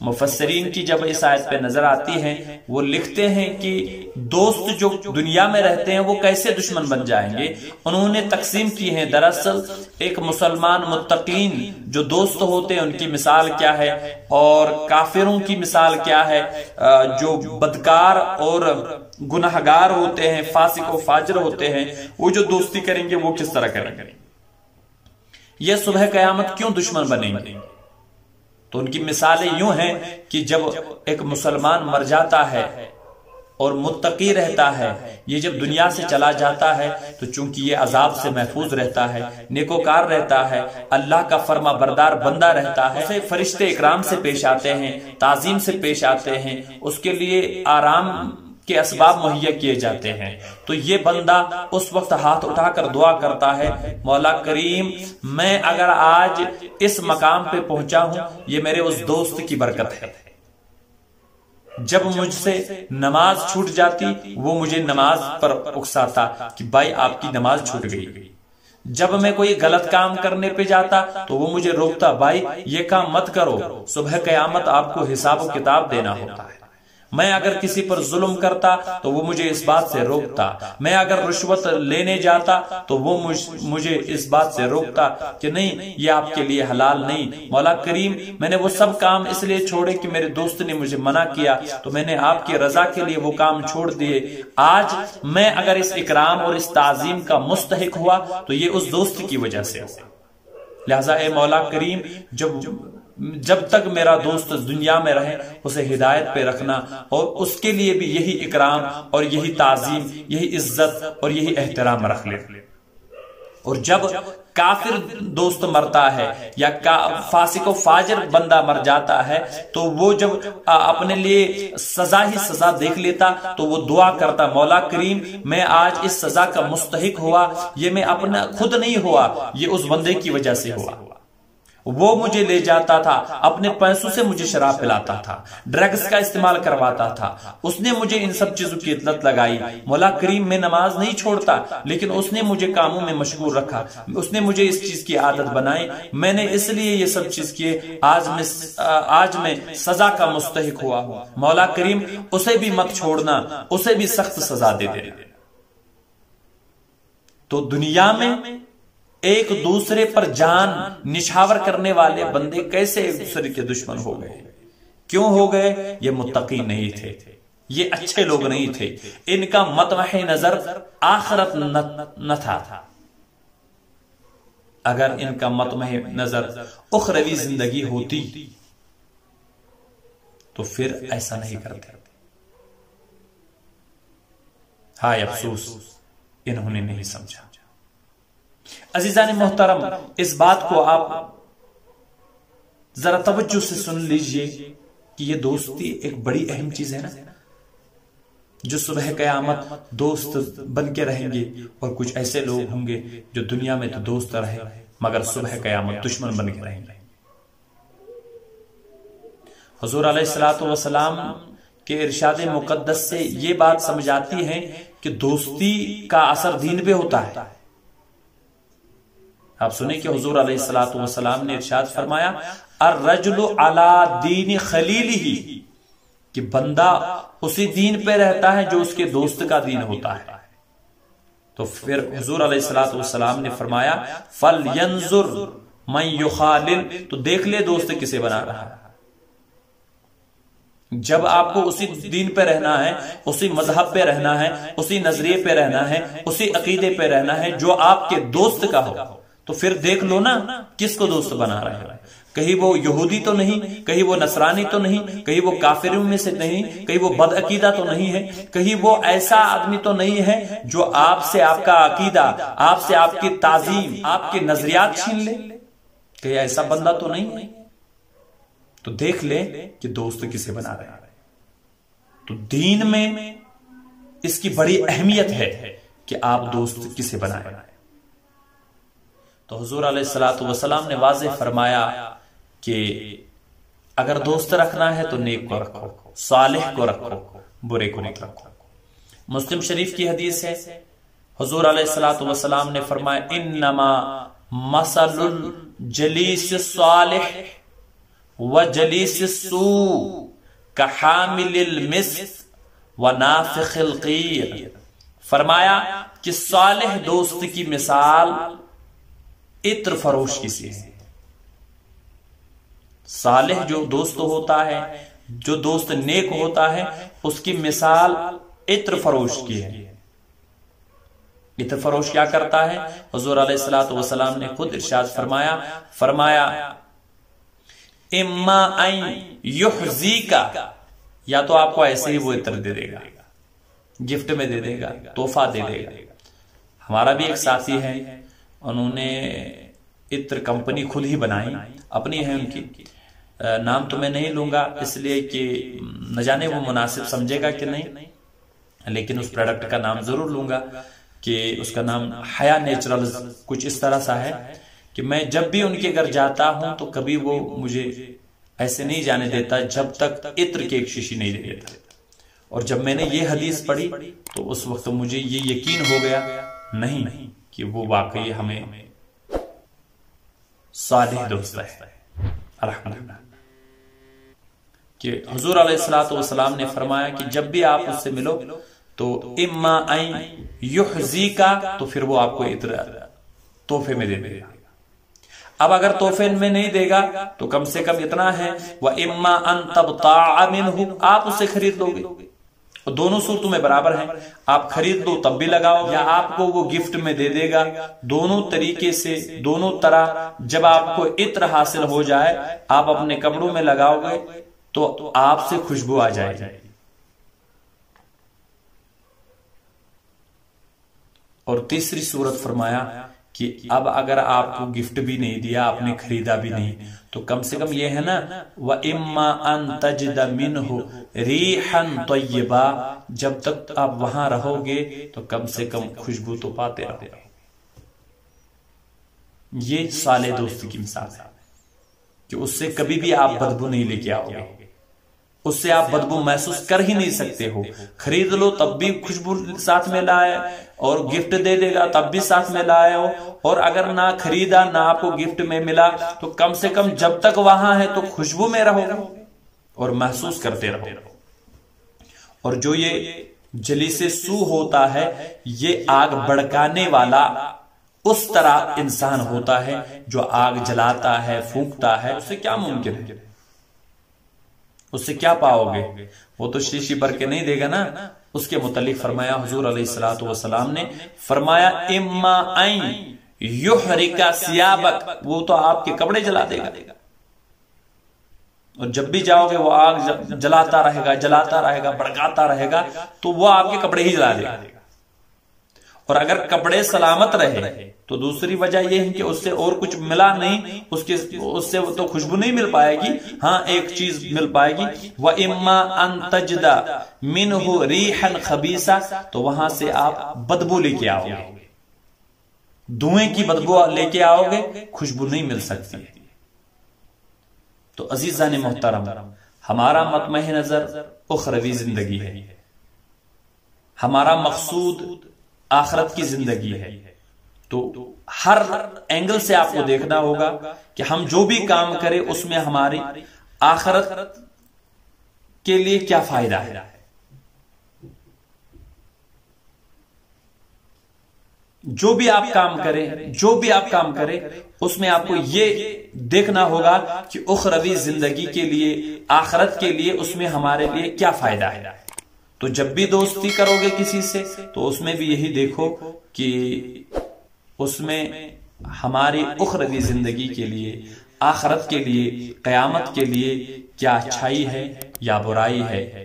مفسرین کی جب اس آیت پہ نظر آتی ہیں وہ لکھتے ہیں کہ دوست جو دنیا میں رہتے ہیں وہ کیسے دشمن بن جائیں گے. انہوں نے تقسیم کی ہے. دراصل ایک مسلمان متقین جو دوست ہوتے ہیں ان کی مثال کیا ہے اور کافروں کی مثال کیا ہے. جو بدکار اور گناہگار ہوتے ہیں، فاسق و فاجر ہوتے ہیں، وہ جو دوستی کریں گے وہ کس طرح کریں گے. یہ صبح قیامت کیوں دشمن بنیں گے؟ تو ان کی مثالیں یوں ہیں کہ جب ایک مسلمان مر جاتا ہے اور متقی رہتا ہے، یہ جب دنیا سے چلا جاتا ہے تو چونکہ یہ عذاب سے محفوظ رہتا ہے، نیکوکار رہتا ہے، اللہ کا فرما بردار بندہ رہتا ہے، اسے فرشتے اکرام سے پیش آتے ہیں، تعظیم سے پیش آتے ہیں، اس کے لیے آرام کے اسباب مہیا کیے جاتے ہیں. تو یہ بندہ اس وقت ہاتھ اٹھا کر دعا کرتا ہے، مولا کریم میں اگر آج اس مقام پہ پہنچا ہوں یہ میرے اس دوست کی برکت ہے. جب مجھ سے نماز چھوٹ جاتی وہ مجھے نماز پر اکساتا کہ بھائی آپ کی نماز چھوٹ گئی. جب میں کوئی غلط کام کرنے پہ جاتا تو وہ مجھے روکتا، بھائی یہ کام مت کرو، صبح قیامت آپ کو حساب و کتاب دینا ہوتا ہے. میں اگر کسی پر ظلم کرتا تو وہ مجھے اس بات سے روکتا. میں اگر رشوت لینے جاتا تو وہ مجھے اس بات سے روکتا کہ نہیں یہ آپ کے لیے حلال نہیں. مولا کریم میں نے وہ سب کام اس لیے چھوڑے کہ میرے دوست نے مجھے منع کیا تو میں نے آپ کی رضا کے لیے وہ کام چھوڑ دیے. آج میں اگر اس اکرام اور اس تعظیم کا مستحق ہوا تو یہ اس دوست کی وجہ سے ہوا. لہذا اے مولا کریم جب تک میرا دوست دنیا میں رہے اسے ہدایت پہ رکھنا اور اس کے لیے بھی یہی اکرام اور یہی تعظیم، یہی عزت اور یہی احترام رکھ لے. اور جب کافر دوست مرتا ہے یا فاسق و فاجر بندہ مر جاتا ہے تو وہ جب اپنے لیے سزا ہی سزا دیکھ لیتا تو وہ دعا کرتا، مولا کریم میں آج اس سزا کا مستحق ہوا، یہ میں اپنا خود نہیں ہوا، یہ اس بندے کی وجہ سے ہوا. وہ مجھے لے جاتا تھا، اپنے پیسوں سے مجھے شراب پلاتا تھا، ڈرگز کا استعمال کرواتا تھا، اس نے مجھے ان سب چیزوں کی لت لگائی. مولا کریم میں نماز نہیں چھوڑتا لیکن اس نے مجھے کاموں میں مشغول رکھا، اس نے مجھے اس چیز کی عادت بنائی، میں نے اس لیے یہ سب چیز کیے، آج میں سزا کا مستحق ہوا ہوں. مولا کریم اسے بھی مت چھوڑنا، اسے بھی سخت سزا دے دینا. تو دنیا میں ایک دوسرے پر جان نچھاور کرنے والے بندے کیسے ایک دوسرے کے دشمن ہو گئے؟ کیوں ہو گئے؟ یہ متقی نہیں تھے، یہ اچھے لوگ نہیں تھے، ان کا مطمح نظر آخرت نہ تھا. اگر ان کا مطمح نظر اخروی زندگی ہوتی تو پھر ایسا نہیں کرتے. ہائے افسوس انہوں نے نہیں سمجھا. عزیزان محترم اس بات کو آپ ذرا توجہ سے سن لیجئے کہ یہ دوستی ایک بڑی اہم چیز ہے نا. جو صبح قیامت دوست بن کے رہیں گے اور کچھ ایسے لوگ ہوں گے جو دنیا میں تو دوست رہے مگر صبح قیامت دشمن بن کے رہیں گے. حضور علیہ الصلوۃ والسلام کے ارشاد مقدس سے یہ بات سمجھ آتی ہے کہ دوستی کا اثر دین پہ ہوتا ہے. آپ سنیں کہ حضور علیہ الصلوۃ والسلام نے ارشاد فرمایا الرجل علی دین خلیلہ، کہ بندہ اسی دین پہ رہتا ہے جو اس کے دوست کا دین ہوتا ہے. تو پھر حضور علیہ الصلوۃ والسلام نے فرمایا فَلْيَنْظُرْ مَنْ يُخَالِلْ، تو دیکھ لے دوست کسے بنا رہا ہے. جب آپ کو اسی دین پہ رہنا ہے، اسی مذہب پہ رہنا ہے، اسی نظریے پہ رہنا ہے، اسی عقیدے پہ رہنا ہے جو آپ کے دوست کا ہو، تو پھر دیکھ لو نا کس کو دوست بنا رہے ہیں. کہیں وہ یہودی تو نہیں، کہیں وہ نصرانی تو نہیں، کہیں وہ کافروں میں سے نہیں، کہیں وہ بد عقیدہ تو نہیں ہے، کہیں وہ ایسا آدمی تو نہیں ہے جو آپ سے آپ کا عقیدہ، آپ سے آپ کی تعظیم، آپ کے نظریات چھین لے. کہیں ایسا بندہ تو نہیں ہے. تو دیکھ لے کہ دوست کسے بنا رہے ہیں. تو دین میں اس کی بڑی اہمیت ہے کہ آپ دوست کسے بنائیں. تو حضور علیہ الصلوۃ والسلام نے واضح فرمایا کہ اگر دوست رکھنا ہے تو نیک کو رکھو، صالح کو رکھو، برے کو نہیں رکھو. مسلم شریف کی حدیث ہے حضور علیہ الصلوۃ والسلام نے فرمایا انما مثل الجلیس الصالح وجلیس السوء کحامل المسک ونافخ القیر، فرمایا کہ صالح دوست کی مثال عطر فروش کی سی ہے۔ صالح جو دوست ہوتا ہے، جو دوست نیک ہوتا ہے، اس کی مثال عطر فروش کی ہے۔ عطر فروش کیا کرتا ہے؟ حضور علیہ الصلوۃ والسلام نے خود ارشاد فرمایا اما ان یحزیکا، یا تو آپ کو ایسے ہی وہ عطر دے دے گا، گفٹ میں دے دے گا، تحفہ دے دے گا۔ ہمارا بھی ایک ساتھی ہے، انہوں نے عطر کمپنی خود ہی بنائی، اپنی ہے ان کی، نام تو میں نہیں لوں گا اس لیے کہ نہ جانے وہ مناسب سمجھے گا کہ نہیں، لیکن اس پروڈکٹ کا نام ضرور لوں گا کہ اس کا نام حیا نیچرلز کچھ اس طرح سا ہے کہ میں جب بھی ان کے گھر جاتا ہوں تو کبھی وہ مجھے ایسے نہیں جانے دیتا جب تک عطر کی ایک شیشی نہیں دے دیتا۔ اور جب میں نے یہ حدیث پڑھی تو اس وقت مجھے یہ یقین ہو گیا نہیں کہ وہ واقعی ہمیں صالح دوست ہے الحمدللہ، کہ حضور علیہ الصلوۃ والسلام نے فرمایا کہ جب بھی آپ اس سے ملو تو اما ان یحزیکا، تو پھر وہ آپ کو عطر تحفے میں دے دے گا۔ اب اگر تحفے میں نہیں دے گا تو کم سے کم اتنا ہے وَإِمَّا أَن تَبْتَاعَ مِنْهُ، آپ اس سے خرید لو گے، اور دونوں صورتوں میں برابر ہیں، آپ خرید لو تب بھی لگاؤ یا آپ کو وہ گفٹ میں دے دے گا، دونوں طریقے سے، دونوں طرح جب آپ کو عطر حاصل ہو جائے، آپ اپنے کپڑوں میں لگاؤ گے تو آپ سے خوشبو آ جائے گی۔ اور تیسری صورت فرمایا کہ اب اگر آپ کو گفٹ بھی نہیں دیا، آپ نے خریدا بھی نہیں، تو کم سے کم یہ ہے نا وَإِمَّا أَن تَجِدَ مِنْهُ رِيحًا طَيِّبًا، جب تک آپ وہاں رہو گے تو کم سے کم خوشبو تو پاتے رہو گے۔ یہ صالح دوست کی مثال ہے کہ اس سے کبھی بھی آپ بدبو نہیں لے کے آؤ گے، اس سے آپ بدبو محسوس کر ہی نہیں سکتے ہو۔ خرید لو تب بھی خوشبو ساتھ میں لائے، اور گفٹ دے دے گا تب بھی ساتھ میں لائے ہو، اور اگر نہ خریدا نہ آپ کو گفٹ میں ملا تو کم سے کم جب تک وہاں ہے تو خوشبو میں رہو اور محسوس کرتے رہو۔ اور جو یہ جلیس سو ہوتا ہے، یہ آگ بھڑکانے والا اس طرح انسان ہوتا ہے جو آگ جلاتا ہے، پھونکتا ہے، اس سے کیا ممکن ہے؟ اس سے کیا پاؤ گے؟ وہ تو شیشی بھر کے نہیں دے گا نا۔ اس کے متعلق فرمایا حضور علیہ الصلوۃ والسلام نے فرمایا اما ان یحرک ثیابک، وہ تو آپ کے کپڑے جلا دے گا، اور جب بھی جاؤ گے وہ آگ جلاتا رہے گا بھڑکاتا رہے گا، تو وہ آپ کے کپڑے ہی جلا دے گا۔ اور اگر کپڑے سلامت رہے تو دوسری وجہ یہ ہے کہ اس سے اور کچھ ملا نہیں، اس سے تو خوشبو نہیں مل پائے گی، ہاں ایک چیز مل پائے گی وَإِمَّا أَن تَجِدَ مِنْهُ رِيحًا خَبِيثًا، تو وہاں سے آپ بدبو لے کے آؤ گے، دھوئیں کی بدبو لے کے آؤ گے، خوشبو نہیں مل سکتی۔ تو عزیزان محترم، ہمارا مطمع نظر اخروی زندگی ہے، ہمارا مقصود آخرت کی زندگی ہے، تو ہر اینگل سے آپ کو دیکھنا ہوگا کہ ہم جو بھی کام کریں اس میں ہماری آخرت کے لیے کیا فائدہ ہے۔ جو بھی آپ کام کریں اس میں آپ کو یہ دیکھنا ہوگا کہ اخروی زندگی کے لیے، آخرت کے لیے، اس میں ہمارے لیے کیا فائدہ ہے۔ تو جب بھی دوستی کرو گے کسی سے تو اس میں بھی یہی دیکھو کہ اس میں ہماری اخروی زندگی کے لیے، آخرت کے لیے، قیامت کے لیے کیا اچھائی ہے یا برائی ہے۔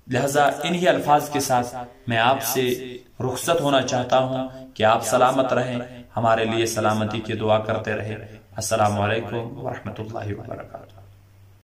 لہذا انہی الفاظ کے ساتھ میں آپ سے رخصت ہونا چاہتا ہوں کہ آپ سلامت رہیں، ہمارے لیے سلامتی کی دعا کرتے رہیں۔ السلام علیکم ورحمۃ اللہ وبرکاتہ۔